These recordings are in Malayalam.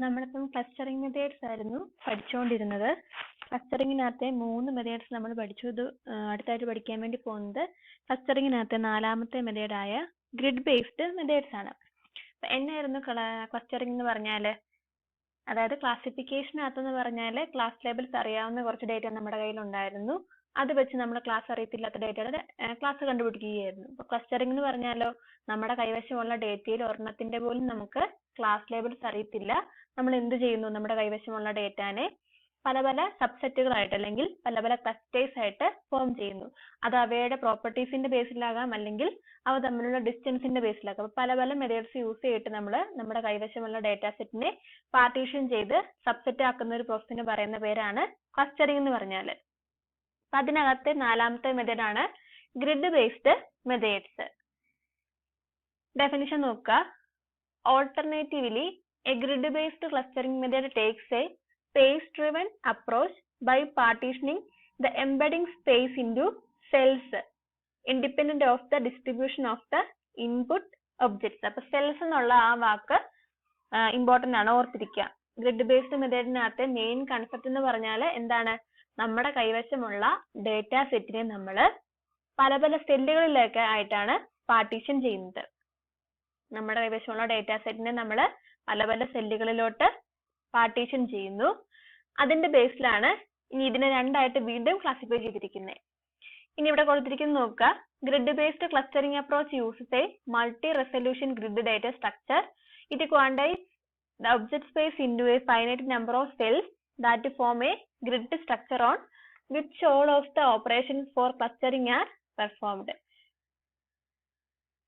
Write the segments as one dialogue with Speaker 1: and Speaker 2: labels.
Speaker 1: നമ്മളിപ്പം ക്ലസ്റ്ററിംഗ് മെത്തേഡ്സ് ആയിരുന്നു പഠിച്ചുകൊണ്ടിരുന്നത്. ക്ലസ്റ്ററിങ്ങിനകത്തെ 3 മെത്തേഡ്സ് നമ്മൾ പഠിച്ചു. ഇത് അടുത്തായിട്ട് പഠിക്കാൻ വേണ്ടി പോകുന്നത് ക്ലസ്റ്ററിങ്ങിനകത്തെ 4ാമത്തെ മെത്തേഡായ ഗ്രിഡ് ബേസ്ഡ് മെത്തേഡ്സ് ആണ്. എന്നായിരുന്നു ക്ലസ്റ്ററിംഗ് എന്ന് പറഞ്ഞാൽ, അതായത് ക്ലാസിഫിക്കേഷനകത്തെന്ന് പറഞ്ഞാൽ ക്ലാസ് ലേബിൾസ് അറിയാവുന്ന കുറച്ച് ഡേറ്റ നമ്മുടെ കയ്യിലുണ്ടായിരുന്നു. അത് വെച്ച് നമ്മൾ ക്ലാസ് അറിയത്തില്ലാത്ത ഡേറ്റയുടെ ക്ലാസ് കണ്ടുപിടിക്കുകയായിരുന്നു. അപ്പോൾ ക്ലസ്റ്ററിംഗ് എന്ന് പറഞ്ഞാലോ, നമ്മുടെ കൈവശമുള്ള ഡേറ്റയിൽ ഒരെണ്ണത്തിന്റെ പോലും നമുക്ക് ക്ലാസ് ലേബിൾസ് അറിയത്തില്ല. നമ്മൾ എന്ത് ചെയ്യുന്നു, നമ്മുടെ കൈവശമുള്ള ഡേറ്റാനെ പല പല സബ്സെറ്റുകളായിട്ട് അല്ലെങ്കിൽ പല പല ക്ലസ്റ്റേഴ്സ് ആയിട്ട് ഫോം ചെയ്യുന്നു. അത് അവയുടെ പ്രോപ്പർട്ടീസിന്റെ ബേസിലാകാം, അല്ലെങ്കിൽ അവ തമ്മിലുള്ള ഡിസ്റ്റൻസിന്റെ ബേസിലാകാം. അപ്പോൾ പല പല മെത്തേഡ്സ് യൂസ് ചെയ്തിട്ട് നമ്മൾ നമ്മുടെ കൈവശമുള്ള ഡേറ്റാ സെറ്റിനെ പാർട്ടീഷൻ ചെയ്ത് സബ്സെറ്റ് ആക്കുന്ന ഒരു പ്രോസസ്സിന് പറയുന്ന പേരാണ് ക്ലസ്റ്ററിംഗ് എന്ന് പറഞ്ഞാൽ. അപ്പൊ അതിനകത്തെ 4ാമത്തെ മെത്തേഡാണ് ഗ്രിഡ് ബേസ്ഡ് മെത്തേഡ്സ്. ഡെഫിനിഷൻ നോക്കുക. Alternatively, a grid-based clustering method takes a space-driven approach by partitioning the embedding space into cells independent of the distribution of the input objects. അപ്പോൾ cells എന്നുള്ള ആ വാക്ക് ഇമ്പോർട്ടൻ്റ് ആണ്, ഓർത്തിരിക്കുക. ഗ്രിഡ് ബേസ്ഡ് മെത്തേഡിനകത്തെ മെയിൻ കൺസെപ്റ്റ് എന്ന് പറഞ്ഞാൽ എന്താണ്, നമ്മുടെ കൈവശമുള്ള ഡേറ്റാ സെറ്റിനെ നമ്മൾ പല പല സെല്ലുകളിലൊക്കെ ആയിട്ടാണ് പാർട്ടീഷൻ ചെയ്യുന്നത്. നമ്മുടെ കൈവശമുള്ള ഡേറ്റാ സെറ്റിനെ നമ്മൾ പല പല സെല്ലുകളിലോട്ട് പാർട്ടീഷൻ ചെയ്യുന്നു. അതിന്റെ ബേസിലാണ് ഇനി ഇതിനെ രണ്ടായിട്ട് വീണ്ടും ക്ലാസിഫൈ ചെയ്തിരിക്കുന്നത്. ഇനി ഇവിടെ കൊടുത്തിരിക്കുന്നത് നോക്കുക. Grid based clustering approach uses A multi resolution grid data structure. It quantise the object space into a finite number of cells that form a grid structure on which all of the operations for clustering are performed.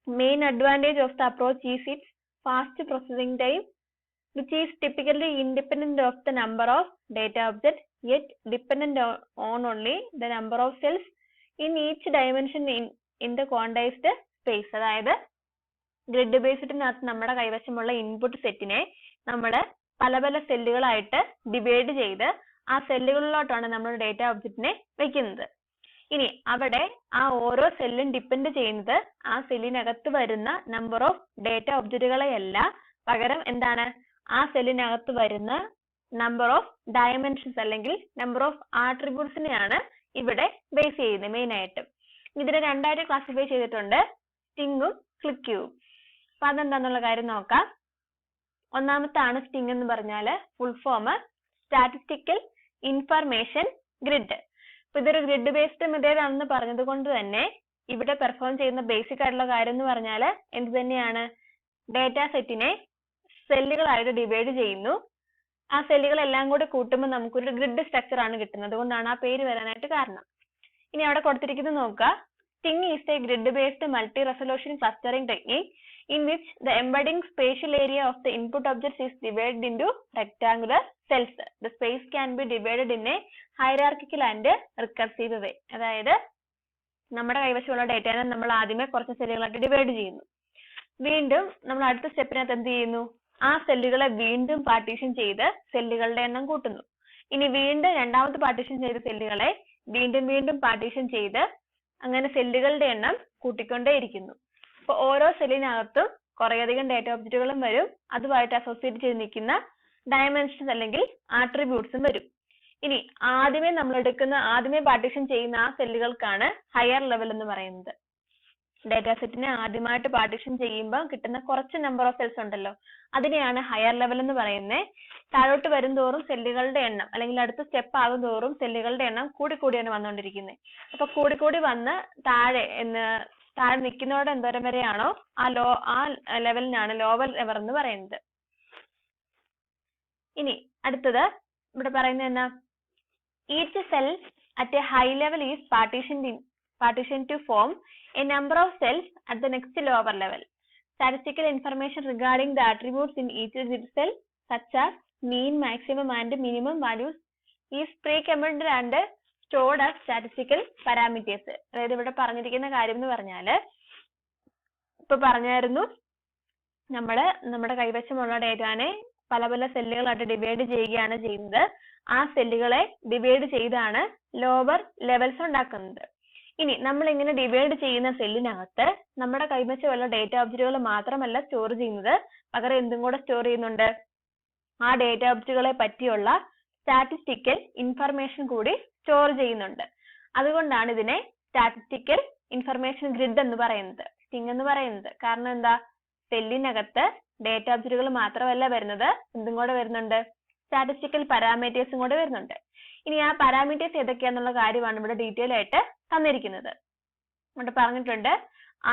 Speaker 1: Main advantage of the approach is its fast processing time, which is typically independent of the number of data objects, yet dependent on only the number of cells in each dimension in the quantized space. അതായത് ഗ്രിഡ് ബേസ്ഡിനകത്ത് നമ്മുടെ കൈവശമുള്ള ഇൻപുട്ട് സെറ്റിനെ നമ്മൾ പല പല സെല്ലുകളായിട്ട് ഡിവൈഡ് ചെയ്ത് ആ സെല്ലുകളിലോട്ടാണ് നമ്മൾ ഡേറ്റ ഒബ്ജക്റ്റിനെ വെക്കുന്നത്. ഇനി അവിടെ ആ ഓരോ സെല്ലും ഡിപ്പെൻഡ് ചെയ്യുന്നത് ആ സെല്ലിനകത്ത് വരുന്ന നമ്പർ ഓഫ് ഡേറ്റ ഒബ്ജക്റ്റുകളെയല്ല, പകരം എന്താണ്, ആ സെല്ലിനകത്ത് വരുന്ന നമ്പർ ഓഫ് ഡയമെൻഷൻസ് അല്ലെങ്കിൽ നമ്പർ ഓഫ് ആട്രിബ്യൂട്ട്സിനെയാണ് ഇവിടെ ബേസ് ചെയ്യുന്നത് മെയിൻ ആയിട്ട്. ഇതിനെ രണ്ടായിട്ട് ക്ലാസിഫൈ ചെയ്തിട്ടുണ്ട്, സ്റ്റിങ്ങും ക്ലിക്യൂവും. അപ്പൊ അതെന്താന്നുള്ള കാര്യം നോക്കാം. ഒന്നാമത്താണ് സ്റ്റിങ് എന്ന് പറഞ്ഞാൽ full form statistical information grid. അപ്പൊ ഇതൊരു ഗ്രിഡ് ബേസ്ഡ് മെത്തേഡ് ആണെന്ന് പറഞ്ഞത് കൊണ്ട് തന്നെ ഇവിടെ പെർഫോം ചെയ്യുന്ന ബേസിക് ആയിട്ടുള്ള കാര്യം എന്ന് പറഞ്ഞാൽ എന്ത് തന്നെയാണ്, ഡേറ്റാ സെറ്റിനെ സെല്ലുകളായിട്ട് ഡിവൈഡ് ചെയ്യുന്നു. ആ സെല്ലുകളെല്ലാം കൂടി കൂട്ടുമ്പോൾ നമുക്കൊരു ഗ്രിഡ് സ്ട്രക്ചർ ആണ് കിട്ടുന്നത്. അതുകൊണ്ടാണ് ആ പേര് വരാനായിട്ട് കാരണം. ഇനി അവിടെ കൊടുത്തിരിക്കുന്നത് നോക്കുക. Sting is a grid-based multi-resolution clustering technique in which the embedding spatial area of the input objects is divided into rectangular cells. The space can be divided in a hierarchical and recursive way. അതായത് നമ്മുടെ കൈവശമുള്ള ഡേറ്റനെ നമ്മൾ ആദ്യമേ കുറച്ച് സെല്ലുകളായിട്ട് ഡിവൈഡ് ചെയ്യുന്നു. വീണ്ടും നമ്മൾ അടുത്ത സ്റ്റെപ്പിനകത്ത് എന്ത് ചെയ്യുന്നു, ആ സെല്ലുകളെ വീണ്ടും പാർട്ടീഷൻ ചെയ്ത് സെല്ലുകളുടെ എണ്ണം കൂട്ടുന്നു. ഇനി വീണ്ടും രണ്ടാമത്തെ പാർട്ടീഷൻ ചെയ്ത സെല്ലുകളെ വീണ്ടും വീണ്ടും പാർട്ടീഷൻ ചെയ്ത് അങ്ങനെ സെല്ലുകളുടെ എണ്ണം കൂട്ടിക്കൊണ്ടേയിരിക്കുന്നു. അപ്പൊ ഓരോ സെല്ലിനകത്തും കുറേയധികം ഡേറ്റ ഒബ്ജക്റ്റുകളും വരും, അതുമായിട്ട് അസോസിയേറ്റ് ചെയ്ത് നിൽക്കുന്ന ഡയമെൻഷൻസ് അല്ലെങ്കിൽ ആട്രിബ്യൂട്ട്സും വരും. ഇനി ആദ്യമേ പാർട്ടീഷൻ ചെയ്യുന്ന ആ സെല്ലുകൾക്കാണ് ഹയർ ലെവൽ എന്ന് പറയുന്നത്. ഡേറ്റാ സെറ്റിനെ ആദ്യമായിട്ട് പാർട്ടീഷൻ ചെയ്യുമ്പോൾ കിട്ടുന്ന കുറച്ച് നമ്പർ ഓഫ് സെൽസ് ഉണ്ടല്ലോ, അതിനെയാണ് ഹയർ ലെവൽ എന്ന് പറയുന്നത്. താഴോട്ട് വരും തോറും സെല്ലുകളുടെ എണ്ണം അല്ലെങ്കിൽ അടുത്ത സ്റ്റെപ്പ് ആകും തോറും സെല്ലുകളുടെ എണ്ണം കൂടിക്കൂടിയാണ് വന്നുകൊണ്ടിരിക്കുന്നത്. അപ്പൊ കൂടിക്കൂടി വന്ന് താഴെ നിൽക്കുന്നതോടെ എന്തോരം വരെയാണോ ആ ലെവലിനാണ് ലോവർ ലെവൽ എന്ന് പറയുന്നത്. ഇനി അടുത്തത് ഇവിടെ പറയുന്നത് എന്നാ, each cell at A high level is partition to form a number of cells at the next lower level. Statistical information regarding the attributes in each grid cell, such as mean, maximum and minimum values, is pre-computed and stored as statistical parameters. അതായത് ഇവിടെ പറഞ്ഞിരിക്കുന്ന കാര്യം എന്ന് പറഞ്ഞാൽ, ഇപ്പൊ പറഞ്ഞായിരുന്നു നമ്മുടെ കൈവശമുള്ള ഡേറ്റാനെ പല പല സെല്ലുകളായിട്ട് ഡിവൈഡ് ചെയ്യുകയാണ് ചെയ്യുന്നത്. ആ സെല്ലുകളെ ഡിവൈഡ് ചെയ്താണ് ലോവർ ലെവൽസ് ഉണ്ടാക്കുന്നത്. ഇനി നമ്മൾ ഇങ്ങനെ ഡിവൈഡ് ചെയ്യുന്ന സെല്ലിനകത്ത് നമ്മുടെ കൈവശമുള്ള ഡേറ്റ ഒബ്ജക്റ്റുകൾ മാത്രമല്ല സ്റ്റോർ ചെയ്യുന്നത്, പകരം എന്തും കൂടെ സ്റ്റോർ ചെയ്യുന്നുണ്ട്, ആ ഡേറ്റ ഒബ്ജക്റ്റുകളെ പറ്റിയുള്ള സ്റ്റാറ്റിസ്റ്റിക്കൽ ഇൻഫർമേഷൻ കൂടി സ്റ്റോർ ചെയ്യുന്നുണ്ട്. അതുകൊണ്ടാണ് ഇതിനെ സ്റ്റാറ്റിസ്റ്റിക്കൽ ഇൻഫർമേഷൻ ഗ്രിഡ് എന്ന് പറയുന്നത്, സ്റ്റിംഗ് എന്ന് പറയുന്നത്. കാരണം എന്താ, സെല്ലിനകത്ത് ഡേറ്റ ഒബ്ജക്റ്റുകൾ മാത്രമല്ല വരുന്നത്, എന്തും കൂടെ വരുന്നുണ്ട്, സ്റ്റാറ്റിസ്റ്റിക്കൽ പാരാമീറ്റേഴ്സും കൂടെ വരുന്നുണ്ട്. ഇനി ആ പാരാമീറ്റേഴ്സ് ഏതൊക്കെയാന്നുള്ള കാര്യമാണ് ഇവിടെ ഡീറ്റെയിൽ ആയിട്ട് തന്നിരിക്കുന്നത്. ഇവിടെ പറഞ്ഞിട്ടുണ്ട്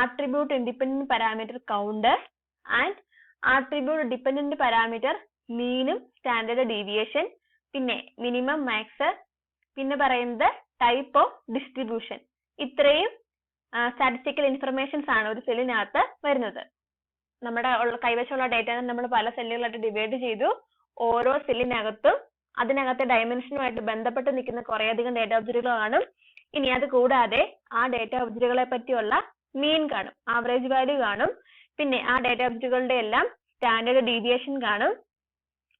Speaker 1: attribute independent parameter count and attribute dependent parameter മീനും സ്റ്റാൻഡേർഡ് ഡീവിയേഷൻ, പിന്നെ മിനിമം മാക്സ്, പിന്നെ പറയുന്നത് ടൈപ്പ് ഓഫ് ഡിസ്ട്രിബ്യൂഷൻ. ഇത്രയും സ്റ്റാറ്റിസ്റ്റിക്കൽ ഇൻഫർമേഷൻസ് ആണ് ഒരു സെല്ലിനകത്ത് വരുന്നത്. നമ്മുടെ കൈവശമുള്ള ഡേറ്റ നമ്മൾ പല സെല്ലുകളായിട്ട് ഡിവൈഡ് ചെയ്തു. ഓരോ സെല്ലിനകത്തും അതിനകത്തെ ഡയമെൻഷനുമായിട്ട് ബന്ധപ്പെട്ട് നിൽക്കുന്ന കുറേയധികം ഡേറ്റ ഒബ്ജക്റ്റുകൾ കാണും. ഇനി അത് കൂടാതെ ആ ഡേറ്റ ഒബ്ജക്റ്റുകളെ പറ്റിയുള്ള മീൻ കാണും, ആവറേജ് വാല്യൂ കാണും, പിന്നെ ആ ഡേറ്റ ഒബ്ജക്റ്റുകളുടെ എല്ലാം സ്റ്റാൻഡേർഡ് ഡീവിയേഷൻ കാണും,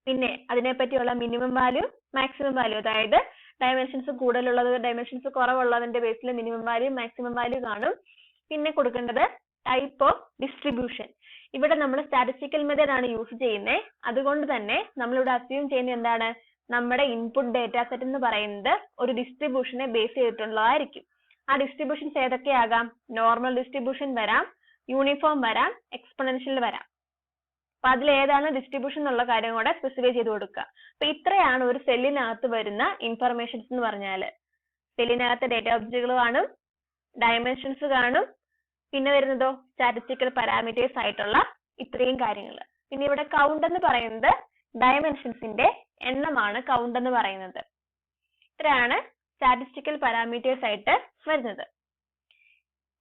Speaker 1: പിന്നെ അതിനെ പറ്റിയുള്ള മിനിമം വാല്യൂ, മാക്സിമം വാല്യൂ, അതായത് ഡയമെൻഷൻസ് കൂടുതലുള്ളത് ഡയമെൻഷൻസ് കുറവുള്ളതിന്റെ ബേസിൽ മിനിമം വാല്യൂ മാക്സിമം വാല്യൂ കാണും. പിന്നെ കൊടുക്കേണ്ടത് ടൈപ്പ് ഓഫ് ഡിസ്ട്രിബ്യൂഷൻ. ഇവിടെ നമ്മൾ സ്റ്റാറ്റിസ്റ്റിക്കൽ മെത്തേഡ് ആണ് യൂസ് ചെയ്യുന്നത്. അതുകൊണ്ട് തന്നെ നമ്മളിവിടെ അസ്യൂം ചെയ്യുന്നത് എന്താണ്, നമ്മുടെ ഇൻപുട്ട് ഡേറ്റ സെറ്റ് എന്ന് പറയുന്നത് ഒരു ഡിസ്ട്രിബ്യൂഷനെ ബേസ് ചെയ്തിട്ടുള്ളതായിരിക്കും. ആ ഡിസ്ട്രിബ്യൂഷൻസ് ഏതൊക്കെയാകാം, നോർമൽ ഡിസ്ട്രിബ്യൂഷൻ വരാം, യൂണിഫോം വരാം, എക്സ്പൊണൻഷ്യൽ വരാം. അപ്പൊ അതിൽ ഏതാണ് ഡിസ്ട്രിബ്യൂഷൻ എന്നുള്ള കാര്യം കൂടെ സ്പെസിഫൈ ചെയ്ത് കൊടുക്കുക. അപ്പൊ ഇത്രയാണ് ഒരു സെല്ലിനകത്ത് വരുന്ന ഇൻഫർമേഷൻസ് എന്ന് പറഞ്ഞാല്. സെല്ലിനകത്ത് ഡേറ്റ ഒബ്ജക്റ്റുകൾ കാണും, ഡയമെൻഷൻസ് കാണും, പിന്നെ വരുന്നതോ സ്റ്റാറ്റിസ്റ്റിക്കൽ പാരാമീറ്റേഴ്സ് ആയിട്ടുള്ള ഇത്രയും കാര്യങ്ങൾ. പിന്നെ ഇവിടെ കൗണ്ട് എന്ന് പറയുന്നത് ഡയമെൻഷൻസിന്റെ എണ്ണമാണ് കൗണ്ട് എന്ന് പറയുന്നത്. ഇത്രയാണ് സ്റ്റാറ്റിസ്റ്റിക്കൽ പാരാമീറ്റേഴ്സ് ആയിട്ട് വരുന്നത്.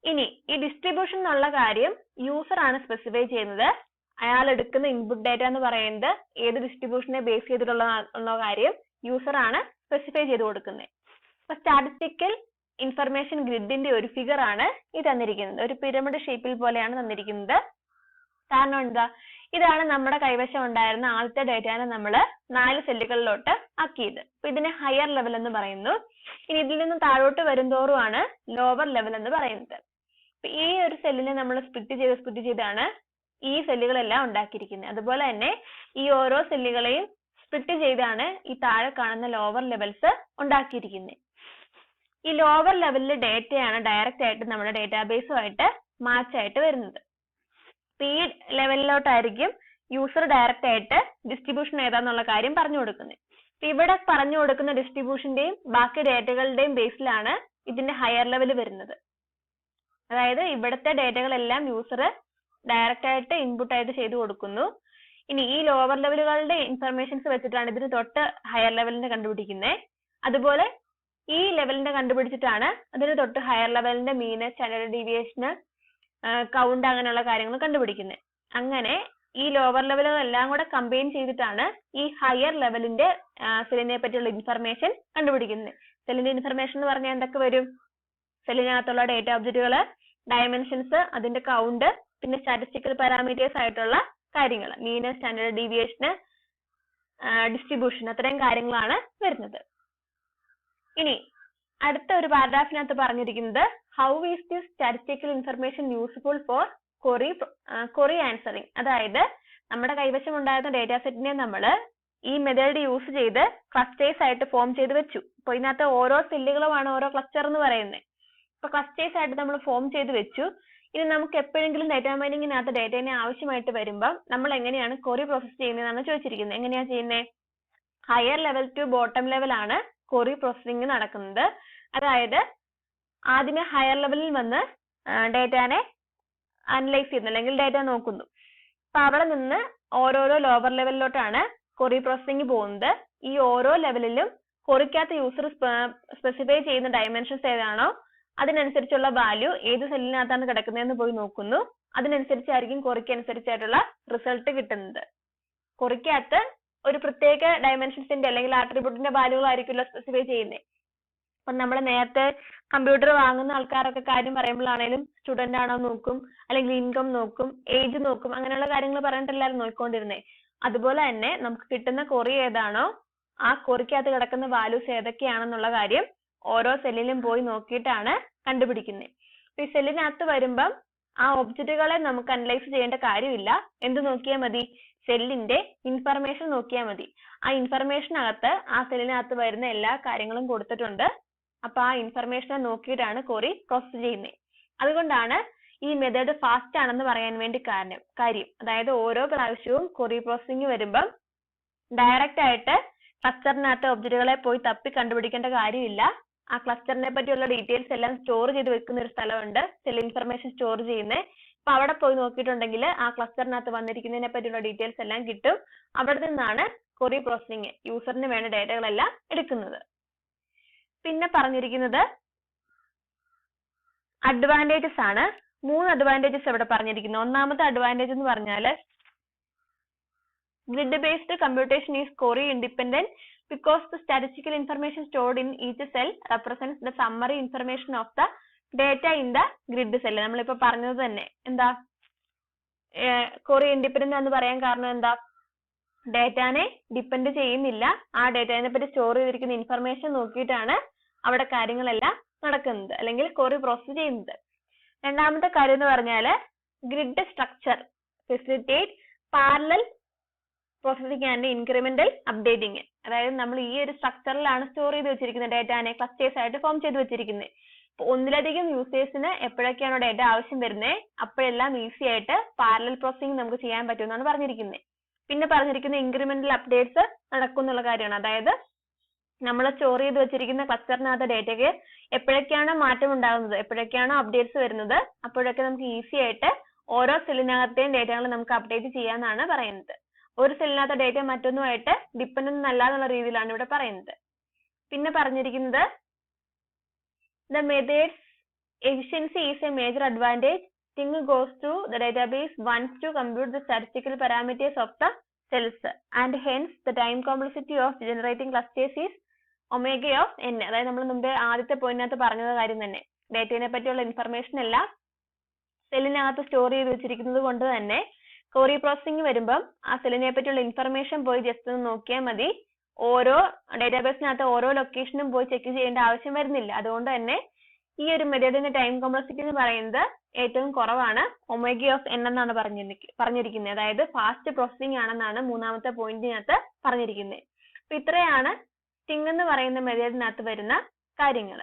Speaker 1: ഇനി ഈ ഡിസ്ട്രിബ്യൂഷൻ എന്നുള്ള കാര്യം യൂസർ ആണ് സ്പെസിഫൈ ചെയ്യുന്നത്. അയാൾ എടുക്കുന്ന ഇൻപുട്ട് ഡേറ്റ എന്ന് പറയുന്നത് ഏത് ഡിസ്ട്രിബ്യൂഷനെ ബേസ് ചെയ്തിട്ടുള്ള കാര്യം യൂസർ ആണ് സ്പെസിഫൈ ചെയ്ത് കൊടുക്കുന്നത്. അപ്പൊ സ്റ്റാറ്റിസ്റ്റിക്കൽ ഇൻഫർമേഷൻ ഗ്രിഡിന്റെ ഒരു ഫിഗർ ആണ് ഈ തന്നിരിക്കുന്നത്. ഒരു പിരമിഡ് ഷേപ്പിൽ പോലെയാണ് തന്നിരിക്കുന്നത്. കാരണം എന്താ, ഇതാണ് നമ്മുടെ കൈവശം ഉണ്ടായിരുന്ന ആദ്യത്തെ ഡേറ്റനെ നമ്മൾ 4 സെല്ലുകളിലോട്ട് ആക്കിയത്. അപ്പൊ ഇതിനെ ഹയർ ലെവൽ എന്ന് പറയുന്നു. ഇനി ഇതിൽ നിന്ന് താഴോട്ട് വരുംതോറുമാണ് ലോവർ ലെവൽ എന്ന് പറയുന്നത്. അപ്പൊ ഈ ഒരു സെല്ലിനെ നമ്മൾ സ്പ്ലിറ്റ് ചെയ്താണ് ഈ സെല്ലുകളെല്ലാം ഉണ്ടാക്കിയിരിക്കുന്നത്. അതുപോലെ തന്നെ ഈ ഓരോ സെല്ലുകളെയും സ്പ്ലിറ്റ് ചെയ്താണ് ഈ താഴെ കാണുന്ന ലോവർ ലെവൽസ് ഉണ്ടാക്കിയിരിക്കുന്നത്. ഈ ലോവർ ലെവലിലെ ഡേറ്റയാണ് ഡയറക്റ്റ് ആയിട്ട് നമ്മുടെ ഡേറ്റാബേസുമായിട്ട് മാച്ച് ആയിട്ട് വരുന്നത്. ഈ ലെവലിലോട്ടായിരിക്കും യൂസർ ഡയറക്റ്റ് ആയിട്ട് ഡിസ്ട്രിബ്യൂഷൻ ഏതാന്നുള്ള കാര്യം പറഞ്ഞു കൊടുക്കുന്നത്. ഇവിടെ പറഞ്ഞു കൊടുക്കുന്ന ഡിസ്ട്രിബ്യൂഷന്റെയും ബാക്കി ഡേറ്റകളുടെയും ബേസിലാണ് ഇതിന്റെ ഹയർ ലെവൽ വരുന്നത്. അതായത് ഇവിടുത്തെ ഡേറ്റകളെല്ലാം യൂസർ ഡയറക്റ്റ് ആയിട്ട് ഇൻപുട്ട് ആയിട്ട് ചെയ്തു കൊടുക്കുന്നു. ഇനി ഈ ലോവർ ലെവലുകളുടെ ഇൻഫർമേഷൻസ് വെച്ചിട്ടാണ് ഇതിന് തൊട്ട് ഹയർ ലെവലിനെ കണ്ടുപിടിക്കുന്നത്. അതുപോലെ ഈ ലെവലിനെ കണ്ടുപിടിച്ചിട്ടാണ് അതിന് തൊട്ട് ഹയർ ലെവലിന്റെ മീന്, സ്റ്റാൻഡേർഡ് ഡീവിയേഷന്, കൗണ്ട് അങ്ങനെയുള്ള കാര്യങ്ങൾ കണ്ടുപിടിക്കുന്നത്. അങ്ങനെ ഈ ലോവർ ലെവലുകളെല്ലാം കൂടെ കമ്പൈൻ ചെയ്തിട്ടാണ് ഈ ഹയർ ലെവലിന്റെ സെല്ലിനെ പറ്റിയുള്ള ഇൻഫർമേഷൻ കണ്ടുപിടിക്കുന്നത്. സെല്ലിന്റെ ഇൻഫർമേഷൻ എന്ന് പറഞ്ഞാൽ എന്തൊക്കെ വരും, സെല്ലിനകത്തുള്ള ഡേറ്റ ഒബ്ജക്റ്റുകൾ, ഡയമെൻഷൻസ്, അതിന്റെ കൗണ്ട്, പിന്നെ സ്റ്റാറ്റിസ്റ്റിക്കൽ പാരാമീറ്റേഴ്സ് ആയിട്ടുള്ള കാര്യങ്ങൾ, മീന്, സ്റ്റാൻഡേർഡ് ഡീവിയേഷന്, ഡിസ്ട്രിബ്യൂഷൻ, അത്രയും കാര്യങ്ങളാണ് വരുന്നത്. ഇനി അടുത്ത ഒരു പാരഗ്രാഫിനകത്ത് പറഞ്ഞിരിക്കുന്നത് how is this statistical information useful for query answering. അതായത് നമ്മുടെ കൈവശം ഉണ്ടായിരുന്ന ഡേറ്റാ സെറ്റിനെ നമ്മൾ ഈ മെത്തേഡ് യൂസ് ചെയ്ത് ക്ലസ്റ്റേഴ്സ് ആയിട്ട് ഫോം ചെയ്ത് വെച്ചു. അപ്പൊ ഇതിനകത്ത് ഓരോ സെല്ലുകളുമാണ് ഓരോ ക്ലസ്റ്റർ എന്ന് പറയുന്നത്. അപ്പൊ ക്ലസ്റ്റേഴ്സ് ആയിട്ട് നമ്മൾ ഫോം ചെയ്ത് വെച്ചു. ഇനി നമുക്ക് എപ്പോഴെങ്കിലും ഡേറ്റാ മൈനിങ്ങിനകത്ത് ഡേറ്റയെ ആവശ്യമായിട്ട് വരുമ്പോൾ നമ്മൾ എങ്ങനെയാണ് ക്വറി പ്രോസസ് ചെയ്യുന്നതെന്നാണ് ചോദിച്ചിരിക്കുന്നത്. എങ്ങനെയാ ചെയ്യുന്നത്, higher level two bottom level ആണ് ക്വറി പ്രോസസിങ് നടക്കുന്നത്. അതായത് ആദ്യമേ ഹയർ ലെവലിൽ വന്ന് ഡേറ്റാനെ അനലൈസ് ചെയ്യുന്നു, അല്ലെങ്കിൽ ഡേറ്റ നോക്കുന്നു. അപ്പൊ അവിടെ നിന്ന് ഓരോരോ ലോവർ ലെവലിലോട്ടാണ് ക്വറി പ്രോസസിങ് പോകുന്നത്. ഈ ഓരോ ലെവലിലും ക്വറിക്കകത്ത് യൂസർ സ്പെസിഫൈ ചെയ്യുന്ന ഡയമെൻഷൻസ് ഏതാണോ അതിനനുസരിച്ചുള്ള വാല്യൂ ഏത് സെല്ലിനകത്താണ് കിടക്കുന്നതെന്ന് പോയി നോക്കുന്നു. അതിനനുസരിച്ചായിരിക്കും ക്വറിക്ക് അനുസരിച്ചായിട്ടുള്ള റിസൾട്ട് കിട്ടുന്നത്. ക്വറിക്കകത്ത് ഒരു പ്രത്യേക ഡയമെൻഷൻസിന്റെ അല്ലെങ്കിൽ ആട്രിബ്യൂട്ടിന്റെ വാല്യൂകളായിരിക്കുമല്ലോ സ്പെസിഫൈ ചെയ്യുന്നത്. അപ്പൊ നമ്മൾ നേരത്തെ കമ്പ്യൂട്ടർ വാങ്ങുന്ന ആൾക്കാരൊക്കെ കാര്യം പറയുമ്പോഴാണേലും സ്റ്റുഡന്റ് ആണോ നോക്കും, അല്ലെങ്കിൽ ഇൻകം നോക്കും, ഏജ് നോക്കും, അങ്ങനെയുള്ള കാര്യങ്ങൾ പറഞ്ഞിട്ടെല്ലാവരും നോക്കിക്കൊണ്ടിരുന്നേ. അതുപോലെ തന്നെ നമുക്ക് കിട്ടുന്ന ക്വറി ഏതാണോ ആ ക്വറിക്കകത്ത് കിടക്കുന്ന വാല്യൂസ് ഏതൊക്കെയാണെന്നുള്ള കാര്യം ഓരോ സെല്ലിലും പോയി നോക്കിയിട്ടാണ് കണ്ടുപിടിക്കുന്നത്. ഈ സെല്ലിനകത്ത് വരുമ്പം ആ ഒബ്ജക്റ്റുകളെ നമുക്ക് അനലൈസ് ചെയ്യേണ്ട കാര്യമില്ല. എന്ത് നോക്കിയാൽ മതി, സെല്ലിന്റെ ഇൻഫർമേഷൻ നോക്കിയാൽ മതി. ആ ഇൻഫർമേഷനകത്ത് ആ സെല്ലിനകത്ത് വരുന്ന എല്ലാ കാര്യങ്ങളും കൊടുത്തിട്ടുണ്ട്. അപ്പൊ ആ ഇൻഫർമേഷൻ നോക്കിയിട്ടാണ് ക്വറി പ്രോസസ് ചെയ്യുന്നത്. അതുകൊണ്ടാണ് ഈ മെത്തേഡ് ഫാസ്റ്റ് ആണെന്ന് പറയാൻ വേണ്ടി കാര്യം. അതായത് ഓരോ പ്രാവശ്യവും ക്വറി പ്രോസസ്സിംഗ് വരുമ്പം ഡയറക്റ്റ് ആയിട്ട് ക്ലസ്റ്ററിനകത്ത് ഒബ്ജക്റ്റുകളെ പോയി തപ്പി കണ്ടുപിടിക്കേണ്ട കാര്യമില്ല. ആ ക്ലസ്റ്ററിനെ പറ്റിയുള്ള ഡീറ്റെയിൽസ് എല്ലാം സ്റ്റോർ ചെയ്ത് വെക്കുന്ന ഒരു സ്ഥലമുണ്ട്, സെൽ ഇൻഫർമേഷൻ സ്റ്റോർ ചെയ്യുന്നത്. അപ്പൊ അവിടെ പോയി നോക്കിയിട്ടുണ്ടെങ്കിൽ ആ ക്ലസ്റ്ററിനകത്ത് വന്നിരിക്കുന്നതിനെ പറ്റിയുള്ള ഡീറ്റെയിൽസ് എല്ലാം കിട്ടും. അവിടെ നിന്നാണ് ക്വറി പ്രോസസ്സിംഗ് യൂസറിന് വേണ്ട ഡേറ്റകളെല്ലാം എടുക്കുന്നത്. പിന്നെ പറഞ്ഞിരിക്കുന്നത് അഡ്വാൻറ്റേജസ് ആണ്. 3 അഡ്വാൻറ്റേജസ് ഇവിടെ പറഞ്ഞിരിക്കുന്നു. ഒന്നാമത്തെ അഡ്വാൻറ്റേജ് എന്ന് പറഞ്ഞാൽ grid based computation is query independent because the statistical information stored in each cell represents the summary information of the data in the grid cell. നമ്മളിപ്പോ പറഞ്ഞത് തന്നെ എന്താ query independent എന്ന് പറയാൻ കാരണം എന്താ, ഡേറ്റാനെ ഡിപ്പെൻഡ് ചെയ്യുന്നില്ല. ആ ഡേറ്റാനെ പറ്റി സ്റ്റോർ ചെയ്തിരിക്കുന്ന ഇൻഫർമേഷൻ നോക്കിയിട്ടാണ് അവിടെ കാര്യങ്ങളെല്ലാം നടക്കുന്നത് അല്ലെങ്കിൽ ക്വറി പ്രോസസ് ചെയ്യുന്നത്. രണ്ടാമത്തെ കാര്യം എന്ന് പറഞ്ഞാൽ grid structure facilitate parallel processing and incremental updating. അതായത് നമ്മൾ ഈ ഒരു സ്ട്രക്ചറിലാണ് സ്റ്റോർ ചെയ്ത് വെച്ചിരിക്കുന്നത് ഡേറ്റാനെ ക്ലസ്റ്റേഴ്സ് ആയിട്ട് ഫോം ചെയ്ത് വെച്ചിരിക്കുന്നത്. ഇപ്പൊ ഒന്നിലധികം യൂസേഴ്സിന് എപ്പോഴൊക്കെയാണോ ഡേറ്റ ആവശ്യം വരുന്നത് അപ്പോഴെല്ലാം ഈസി ആയിട്ട് പാരലൽ പ്രോസസിംഗ് നമുക്ക് ചെയ്യാൻ പറ്റുമെന്നാണ് പറഞ്ഞിരിക്കുന്നത്. പിന്നെ പറഞ്ഞിരിക്കുന്ന ഇൻക്രിമെന്റൽ അപ്ഡേറ്റ്സ് നടക്കും എന്നുള്ള കാര്യമാണ്. അതായത് നമ്മൾ സ്റ്റോർ ചെയ്ത് വെച്ചിരിക്കുന്ന ക്ലസ്റ്ററിനകത്ത് ഡേറ്റയ്ക്ക് എപ്പോഴൊക്കെയാണ് മാറ്റം ഉണ്ടാകുന്നത്, എപ്പോഴൊക്കെയാണോ അപ്ഡേറ്റ്സ് വരുന്നത് അപ്പോഴൊക്കെ നമുക്ക് ഈസി ആയിട്ട് ഓരോ സെല്ലിനകത്തെയും ഡേറ്റകൾ നമുക്ക് അപ്ഡേറ്റ് ചെയ്യാന്നാണ് പറയുന്നത്. ഒരു സെല്ലിനകത്തെ ഡേറ്റ മറ്റൊന്നുമായിട്ട് ഡിപ്പെൻഡന്റ് അല്ല എന്നുള്ള രീതിയിലാണ് ഇവിടെ പറയുന്നത്. പിന്നെ പറഞ്ഞിരിക്കുന്നത് the method's efficiency is a major advantage. Thing goes through the database once to compute the statistical parameters of the cells and hence the time complexity of generating clusters is omega of n. അതായത് നമ്മൾ മുമ്പേ ആദ്യത്തെ പോയിന്റിനകത്ത് പറഞ്ഞ കാര്യം തന്നെ, ഡേറ്റയെ പറ്റിയുള്ള ഇൻഫർമേഷൻ എല്ലാം സെല്ലിനകത്ത് സ്റ്റോർ ചെയ്ത് വെച്ചിരിക്കുന്നത് കൊണ്ട് തന്നെ ക്വറി പ്രോസസിംഗ് വരുമ്പം ആ സെല്ലിനെ പറ്റിയുള്ള ഇൻഫർമേഷൻ പോയി ജസ്റ്റ് ഒന്ന് നോക്കിയാൽ മതി. ഓരോ ഡേറ്റാബേസിനകത്ത് ഓരോ ലൊക്കേഷനും പോയി ചെക്ക് ചെയ്യേണ്ട ആവശ്യം വരുന്നില്ല. അതുകൊണ്ട് തന്നെ ഈ ഒരു മെത്തേഡിന്റെ ടൈം കോംപ്ലക്സിറ്റി എന്ന് പറയുന്നത് ഏറ്റവും കുറവാണ്. ഒമേഗ ഓഫ് n എന്നാണ് പറഞ്ഞിരിക്കുന്നത്. അതായത് ഫാസ്റ്റ് പ്രോസസിംഗ് ആണെന്നാണ് മൂന്നാമത്തെ പോയിന്റിനകത്ത് പറഞ്ഞിരിക്കുന്നത്. അപ്പൊ ഇത്രയാണ് സ്റ്റിംഗ് എന്ന് പറയുന്ന മെത്തേഡിനകത്ത് വരുന്ന കാര്യങ്ങൾ.